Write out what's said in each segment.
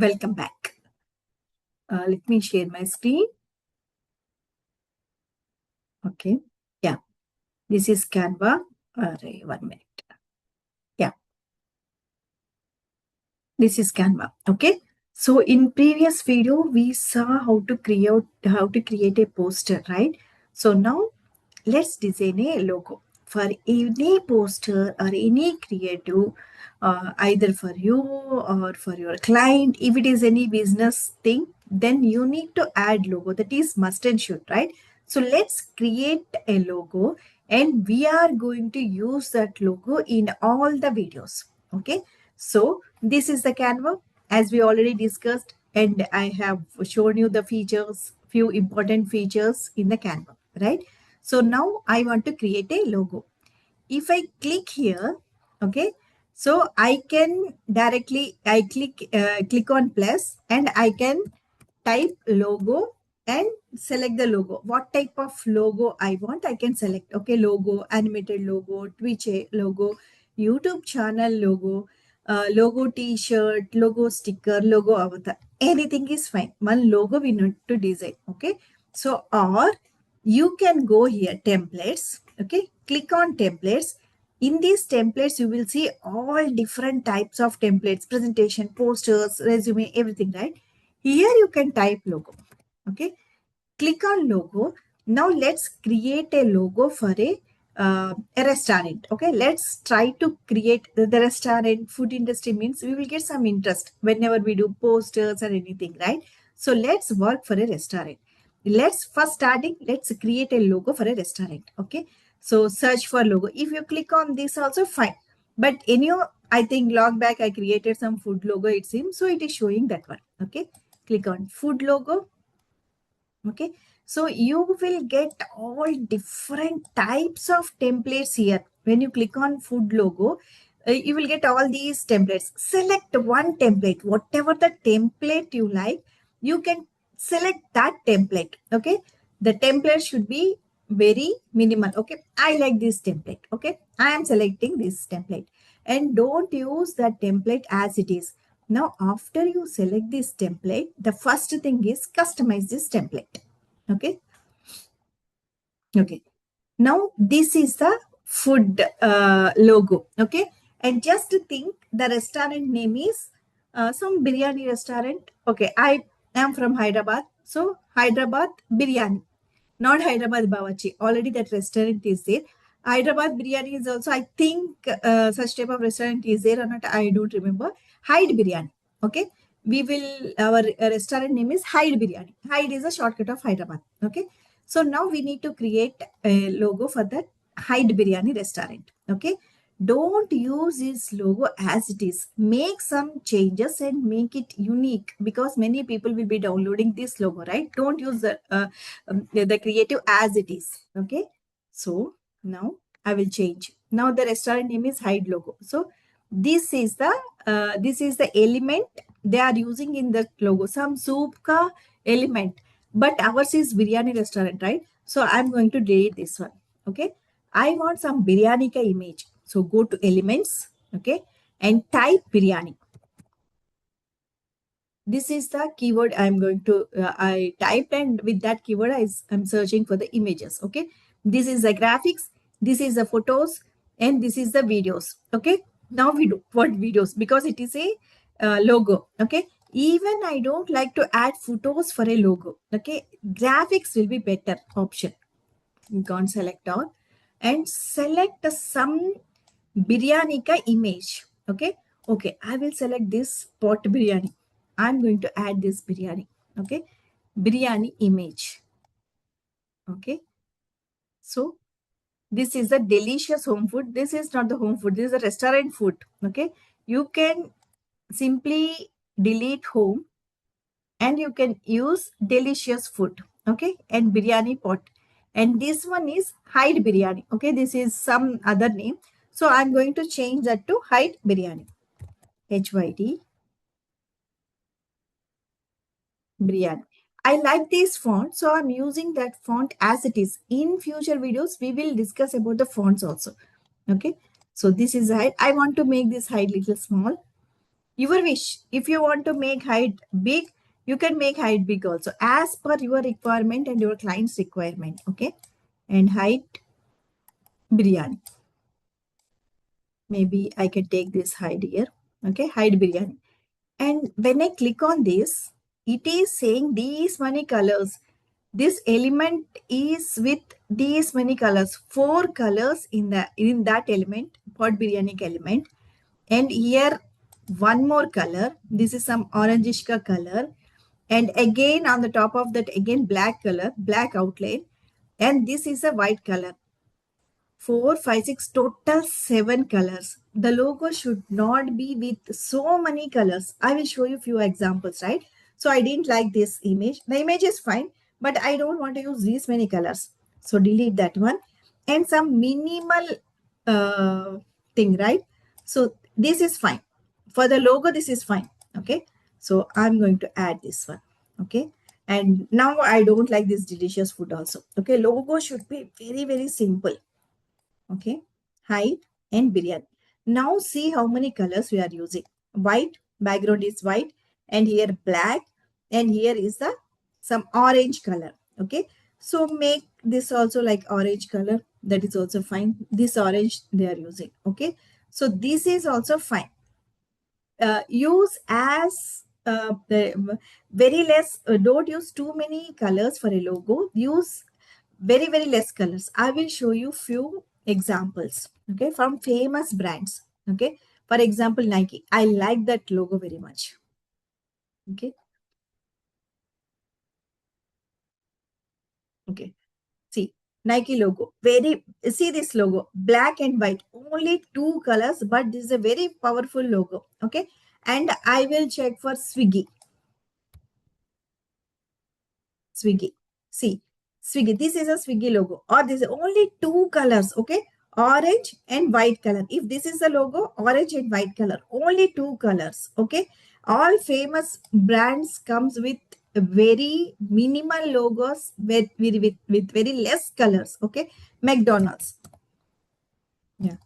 Welcome back. Let me share my screen. Okay. Yeah. This is Canva. Array, 1 minute. Yeah. This is Canva. Okay. So in previous video, we saw how to create a poster, right? So now let's design a logo for any poster or any creative, either for you or for your client. If it is any business thing, then you need to add logo. That is must and should, right? So let's create a logo and we are going to use that logo in all the videos. Okay. So this is the Canva as we already discussed, and I have shown you the features, few important features in the Canva, right? So now I want to create a logo. If I click here, okay, so I can directly, click on plus and I can type logo and select the logo. What type of logo I want, I can select. Okay, logo, animated logo, Twitch logo, YouTube channel logo, logo t-shirt, logo sticker, logo avatar. Anything is fine. One logo we need to design. Okay, so or you can go here templates. Okay, click on templates. In these templates you will see all different types of templates: presentation, posters, resume, everything, right? Here you can type logo. Okay, click on logo. Now let's create a logo for a restaurant. Okay, let's try to create the restaurant. Food industry means we will get some interest whenever we do posters or anything, right? So let's work for a restaurant. Let's first starting, let's create a logo for a restaurant. Okay, so search for logo. If you click on this also fine, but in your, I think log back, I created some food logo, it seems, so it is showing that one. Okay, click on food logo. Okay, so you will get all different types of templates here. When you click on food logo, you will get all these templates. Select one template, whatever the template you like, you can select that template. Okay, the template should be very minimal. Okay, I like this template. Okay, I am selecting this template, and don't use that template as it is. Now, after you select this template, the first thing is customize this template. Okay. Okay. Now, this is the food logo. Okay. And just to think, the restaurant name is some biryani restaurant. Okay. I am from Hyderabad. So, Hyderabad biryani, not Hyderabad Bawachi. Already that restaurant is there. Hyderabad biryani is also, I think, such type of restaurant is there or not, I don't remember. Hyde biryani. Okay. We will, our restaurant name is Hyde biryani. Hyde is a shortcut of Hyderabad. Okay. So now we need to create a logo for that Hyde biryani restaurant. Okay. Don't use this logo as it is. Make some changes and make it unique, because many people will be downloading this logo, right? Don't use the creative as it is. Okay. So now I will change. Now the restaurant name is Hyde logo. So this is the element they are using in the logo. Some soup ka element, but ours is biryani restaurant, right? So I'm going to delete this one. Okay. I want some biryani ka image. So go to elements. Okay. And type biryani. This is the keyword I'm going to, I typed, and with that keyword, I'm searching for the images. Okay. This is the graphics. This is the photos, and this is the videos. Okay. Now we do what videos, because it is a logo. Okay. Even I don't like to add photos for a logo. Okay. Graphics will be better option. You can select all and select some biryani ka image. Okay. Okay. I will select this pot biryani. I'm going to add this biryani. Okay. Biryani image. Okay. So this is the delicious home food. This is not the home food. This is a restaurant food. Okay. You can simply delete home and you can use delicious food. Okay. And biryani pot. And this one is Hyde biryani. Okay. This is some other name. So I'm going to change that to Hyde biryani. HYD biryani. I like this font, so I'm using that font as it is. In future videos, we will discuss about the fonts also. Okay. So this is height. I want to make this height little small. Your wish. If you want to make height big, you can make height big also as per your requirement and your client's requirement. Okay. And height biryani. Maybe I can take this height here. Okay. Height biryani. And when I click on this, it is saying these many colors. This element is with these many colors, 4 colors in that element, pot biryani element. And here one more color. This is some orangish color. And again on the top of that, again black color, black outline. And this is a white color. 4, 5, 6, total 7 colors. The logo should not be with so many colors. I will show you few examples, right? So I didn't like this image. The image is fine, but I don't want to use these many colors. So delete that one. And some minimal uh, thing, right? So this is fine. For the logo, this is fine. Okay. So I'm going to add this one. Okay. And now I don't like this delicious food also. Okay. Logo should be very, very simple. Okay, height and biryani. Now see how many colors we are using. White, background is white, and here black, and here is the some orange color. Okay, so make this also like orange color. That is also fine. This orange they are using. Okay, so this is also fine. Use as very less. Don't use too many colors for a logo. Use very, very less colors. I will show you few examples, okay, from famous brands. Okay, for example, Nike. I like that logo very much. Okay, okay. See, Nike logo. Very, see this logo, black and white, only 2 colors, but this is a very powerful logo. Okay, and I will check for Swiggy. Swiggy. See, Swiggy. This is a Swiggy logo, or this is only 2 colors. Okay, orange and white color. If this is the logo, orange and white color, only 2 colors. Okay, all famous brands comes with very minimal logos with very less colors. Okay, McDonald's. Yeah,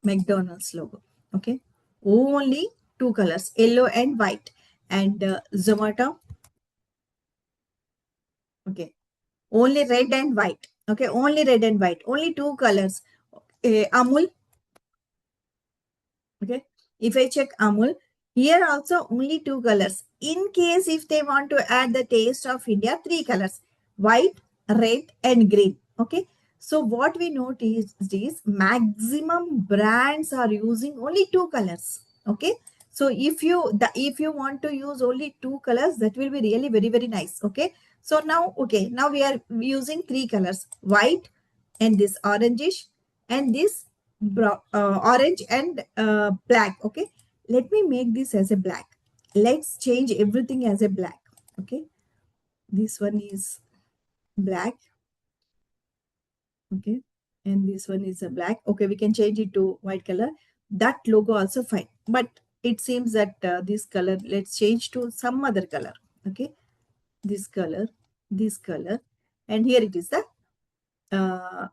McDonald's logo. Okay, only 2 colors, yellow and white. And Zomato. Okay, only red and white. Okay, only red and white. Only 2 colors. Amul. Okay. If I check Amul, here also only 2 colors. In case if they want to add the taste of India, 3 colors. White, red and green. Okay. So what we notice is maximum brands are using only 2 colors. Okay. So if you want to use only 2 colors, that will be really very, very nice. Okay. So now, okay, now we are using 3 colors, white and this orangish and this orange and black. Okay, let me make this as a black. Let's change everything as a black. Okay, this one is black. Okay, and this one is a black. Okay, we can change it to white color. That logo also fine, but it seems that this color, let's change to some other color. Okay, this color, and here it is the uh,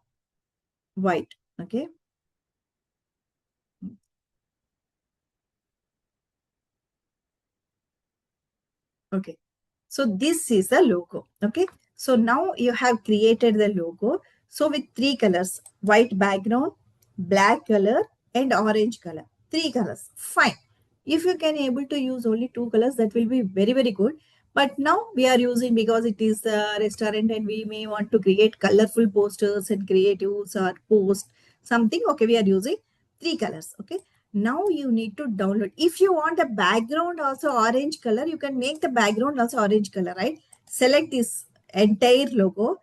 white. Okay. Okay. So this is the logo. Okay. So now you have created the logo. So with 3 colors, white background, black color and orange color. 3 colors. Fine. If you can able to use only 2 colors, that will be very, very good. But now we are using because it is a restaurant and we may want to create colorful posters and creatives or post something. Okay. We are using 3 colors. Okay. Now you need to download. If you want a background also orange color, you can make the background also orange color, right? Select this entire logo,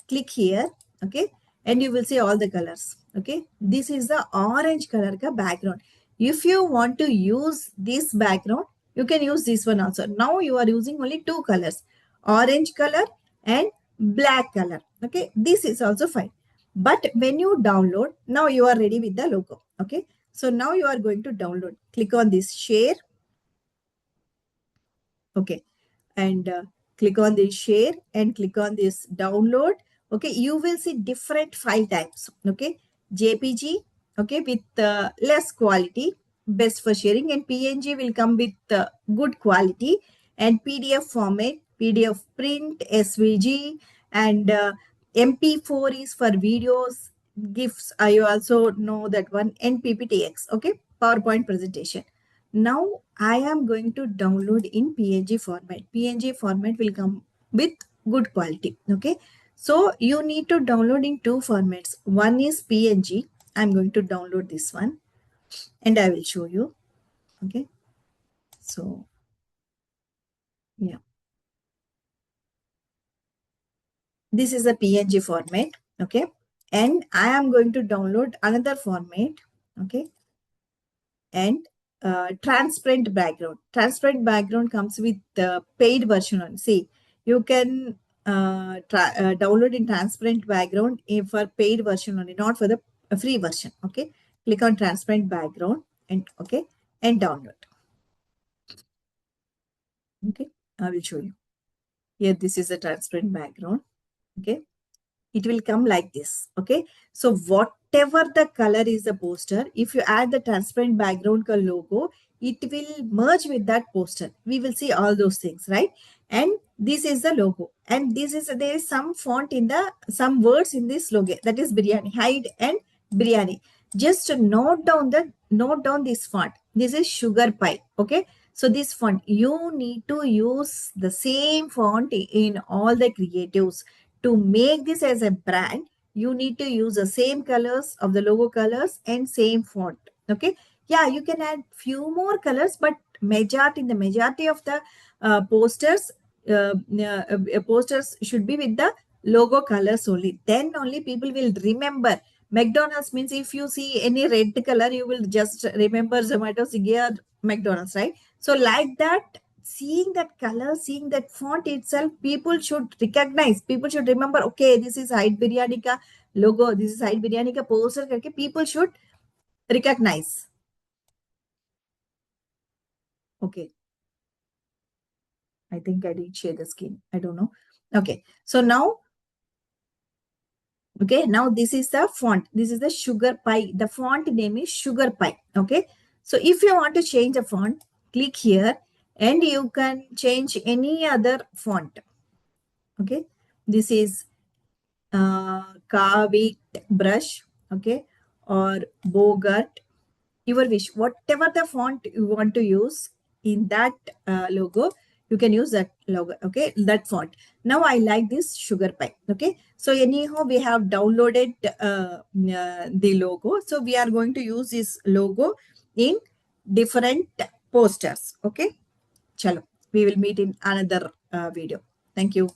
click here, okay, and you will see all the colors. Okay, this is the orange color ka background. If you want to use this background, you can use this one also. Now you are using only 2 colors, orange color and black color. Okay, this is also fine. But when you download, now you are ready with the logo. Okay, so now you are going to download. Click on this share. Okay, and click on this share and click on this download. Okay, you will see different file types. Okay, JPG. Okay, with less quality. best for sharing, and PNG will come with good quality, and PDF format, PDF print, SVG, and MP4 is for videos, GIFs. I also know that one, and PPTX. Okay, PowerPoint presentation. Now I am going to download in PNG format. PNG format will come with good quality. Okay, so you need to download in two formats. One is PNG. I'm going to download this one and I will show you. Okay, so yeah, this is a PNG format. Okay, and I am going to download another format. Okay, and transparent background. Transparent background comes with the paid version on. See, you can download in transparent background for paid version only, not for the free version. Okay, click on transparent background and okay, and download. Okay, I will show you. Here, this is a transparent background. Okay, it will come like this. Okay, so whatever the color is the poster, if you add the transparent background color logo, it will merge with that poster. We will see all those things, right? And this is the logo, and this is, there is some font in the, some words in this logo, that is biryani, hide and biryani. Just note down this font. This is sugar pie. Okay, so this font, you need to use the same font in all the creatives. To make this as a brand, you need to use the same colors of the logo colors and same font. Okay, yeah, you can add few more colors, but majority of the posters should be with the logo colors only. Then only people will remember. McDonald's means if you see any red color, you will just remember Zomato, Swiggy, or McDonald's, right? So like that, seeing that color, seeing that font itself, people should recognize, people should remember, okay, this is Hyde Biryani ka logo, this is Hyde Biryani ka poster, karke people should recognize. Okay, I think I didn't share the screen. I don't know. Okay, so now, okay, now this is the font. This is the sugar pie. The font name is sugar pie. Okay, so if you want to change a font, click here and you can change any other font. Okay, this is Kavit brush, okay, or Bogart, your wish. Whatever the font you want to use in that logo, you can use that logo, okay, that font. Now I like this sugar pie, okay. So anyhow, we have downloaded the logo. So we are going to use this logo in different posters, okay. Chalo, we will meet in another video. Thank you.